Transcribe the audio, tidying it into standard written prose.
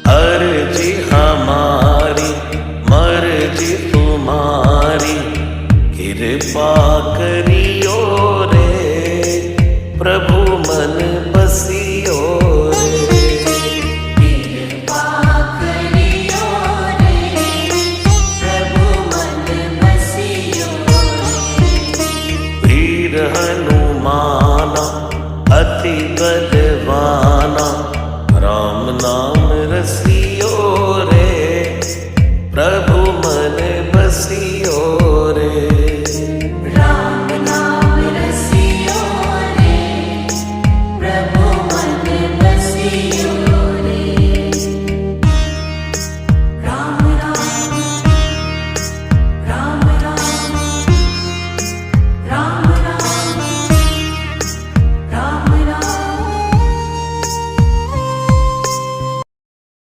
अर्जी हमारी मर्जी तुम्हारी, कृपा करियो रे प्रभु मन बसियो रे। कृपा करियो रे प्रभु मन बसियो रे। वीर हनुमाना अति बलवाना, राम नाम रसी